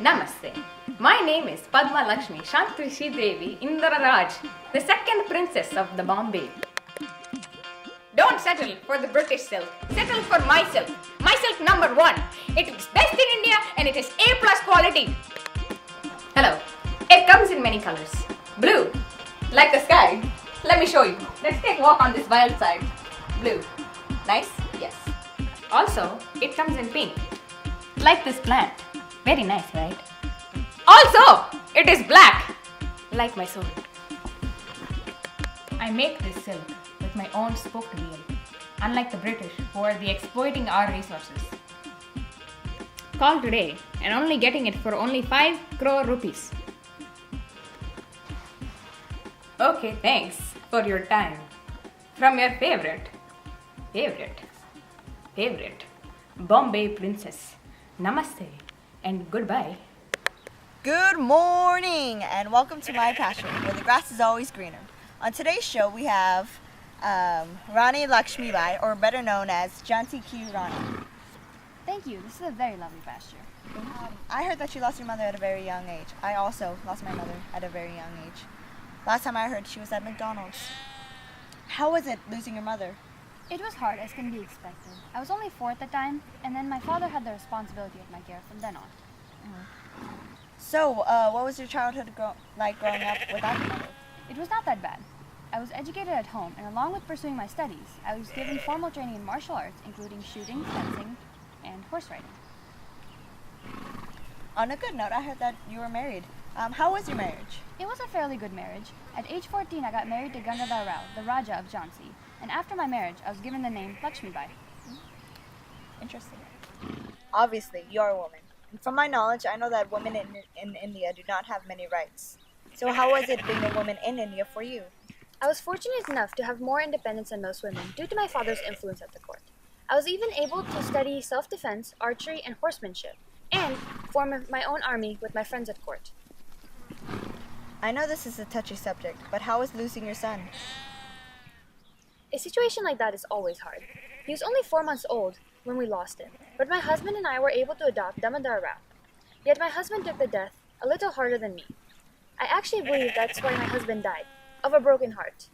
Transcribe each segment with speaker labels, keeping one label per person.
Speaker 1: Namaste. My name is Padma Lakshmi Shantrishi Devi Indra Raj, the second princess of the Bombay. Don't settle for the British silk. Settle for my silk. My silk number 1. It is best in India and it is A+ quality. Hello. It comes in many colors. Blue, like the sky. Let me show you. Let's take a walk on this wild side. Blue. Nice? Yes. Also, it comes in pink, like this plant. Very nice, right? Also, it is black, like my soul. I make this silk with my own spoked wheel, unlike the British who are the exploiting our resources. Call today and only getting it for only 5 crore rupees. Okay, thanks for your time. From your favorite Bombay princess. Namaste and goodbye.
Speaker 2: Good morning and welcome to my pasture where the grass is always greener. On today's show we have Rani Lakshmi Bai, or better known as Jhansi Rani.
Speaker 3: Thank you. This is a very lovely pasture.
Speaker 2: I heard that you lost your mother at a very young age. I also lost my mother at a very young age. Last time I heard she was at McDonald's. How was it losing your mother?
Speaker 3: It was hard, as can be expected. I was only 4 at the time, and then my father had the responsibility of my care from then on.
Speaker 2: So, what was your childhood like growing up without your mother?
Speaker 3: It was not that bad. I was educated at home, and along with pursuing my studies, I was given formal training in martial arts, including shooting, fencing, and horse riding.
Speaker 2: On a good note, I heard that you were married. How was your marriage?
Speaker 3: It was a fairly good marriage. At age 14, I got married to Gangadhar Rao, the Raja of Jhansi, and after my marriage, I was given the name Lakshmi Bai.
Speaker 2: Interesting. Obviously, you're a woman. And from my knowledge, I know that women in India do not have many rights. So how was it being a woman in India for you?
Speaker 3: I was fortunate enough to have more independence than most women due to my father's influence at the court. I was even able to study self-defense, archery, and horsemanship, and form my own army with my friends at court.
Speaker 2: I know this is a touchy subject, but how was losing your son?
Speaker 3: A situation like that is always hard. He was only 4 months old when we lost him, but my husband and I were able to adopt Damodar Rao. Yet my husband took the death a little harder than me. I actually believe that's why my husband died, of a broken heart.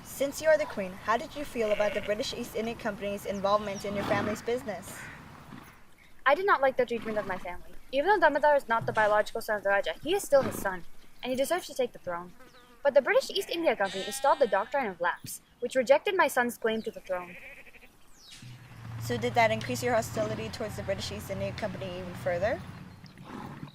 Speaker 2: Since you are the queen, how did you feel about the British East India Company's involvement in your family's business?
Speaker 3: I did not like the treatment of my family. Even though Damodar is not the biological son of the Raja, he is still his son, and he deserves to take the throne. But the British East India Company installed the doctrine of lapse, which rejected my son's claim to the throne.
Speaker 2: So did that increase your hostility towards the British East India Company even further?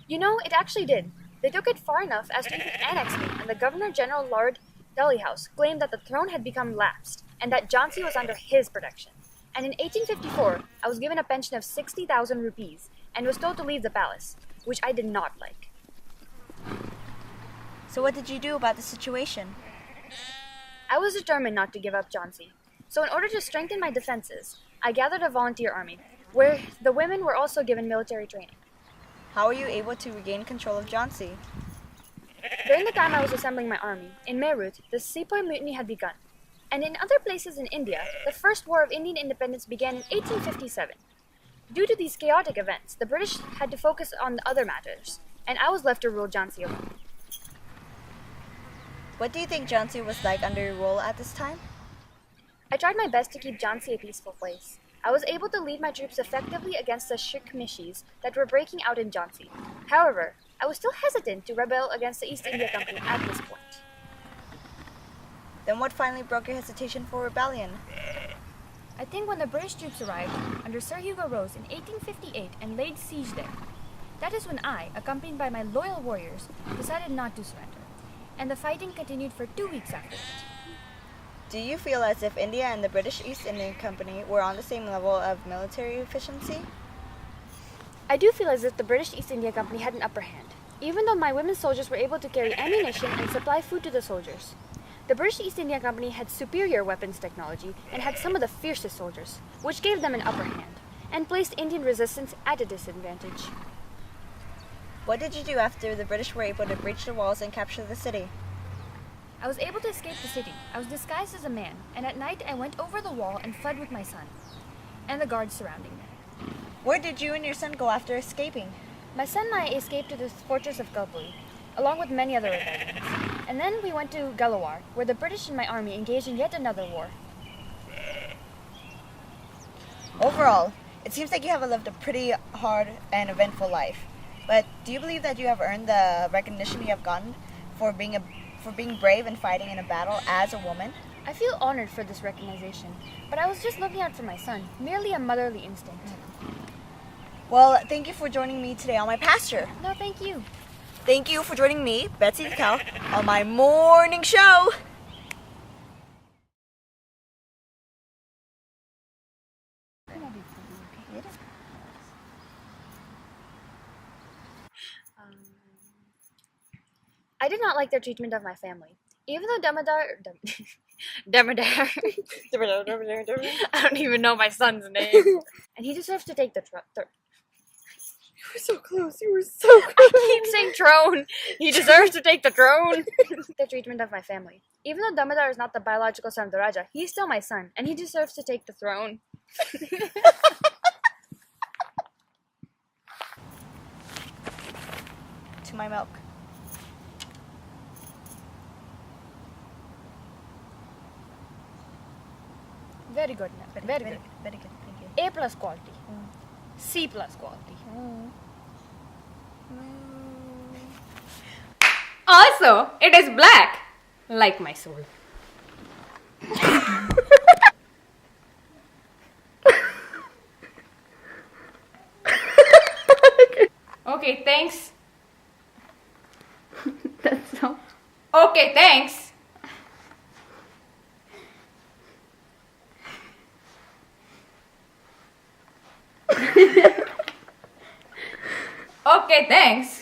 Speaker 3: You know, it actually did. They took it far enough as to even annex me, and the Governor-General Lord Dalhousie claimed that the throne had become lapsed, and that Jhansi was under his protection. And in 1854, I was given a pension of 60,000 rupees, and was told to leave the palace, which I did not like.
Speaker 2: So what did you do about the situation?
Speaker 3: I was determined not to give up Jhansi. So in order to strengthen my defenses, I gathered a volunteer army, where the women were also given military training.
Speaker 2: How were you able to regain control of Jhansi?
Speaker 3: During the time I was assembling my army, in Meerut, the Sepoy Mutiny had begun. And in other places in India, the First War of Indian Independence began in 1857. Due to these chaotic events, the British had to focus on other matters, and I was left to rule Jhansi alone.
Speaker 2: What do you think Jhansi was like under your rule at this time?
Speaker 3: I tried my best to keep Jhansi a peaceful place. I was able to lead my troops effectively against the Sikh militias that were breaking out in Jhansi. However, I was still hesitant to rebel against the East India Company at this point.
Speaker 2: Then what finally broke your hesitation for rebellion?
Speaker 3: I think when the British troops arrived under Sir Hugo Rose in 1858 and laid siege there. That is when I, accompanied by my loyal warriors, decided not to surrender. And the fighting continued for 2 weeks after that.
Speaker 2: Do you feel as if India and the British East India Company were on the same level of military efficiency?
Speaker 3: I do feel as if the British East India Company had an upper hand, even though my women soldiers were able to carry ammunition and supply food to the soldiers. The British East India Company had superior weapons technology and had some of the fiercest soldiers, which gave them an upper hand, and placed Indian resistance at a disadvantage.
Speaker 2: What did you do after the British were able to breach the walls and capture the city?
Speaker 3: I was able to escape the city. I was disguised as a man, and at night I went over the wall and fled with my son, and the guards surrounding me.
Speaker 2: Where did you and your son go after escaping?
Speaker 3: My son and I escaped to the fortress of Kalpuri, along with many other rebellions. And then we went to Galawar, where the British and my army engaged in yet another war.
Speaker 2: Overall, it seems like you have lived a pretty hard and eventful life. But do you believe that you have earned the recognition you have gotten for being brave and fighting in a battle as a woman?
Speaker 3: I feel honored for this recognition, but I was just looking out for my son, merely a motherly instinct.
Speaker 2: Well, thank you for joining me today on my pasture.
Speaker 3: No, thank you.
Speaker 2: Thank you for joining me, Betsy the Cow, on my morning show.
Speaker 3: I did not like their treatment of my family. Even though Damodar, I don't even know my son's name. And he deserves to take the throne.
Speaker 2: You were so close. You were so close.
Speaker 3: I keep saying throne. He deserves to take the throne. The treatment of my family. Even though Damodar is not the biological son of the Raja, he's still my son, and he deserves to take the throne.
Speaker 2: To my milk.
Speaker 3: Very good, Nat. Very good.
Speaker 2: Very good. Thank you.
Speaker 3: A plus quality. C plus quality.
Speaker 1: Also, it is black, like my soul. Okay, thanks.
Speaker 4: That's so.
Speaker 1: Okay, thanks. Okay, thanks.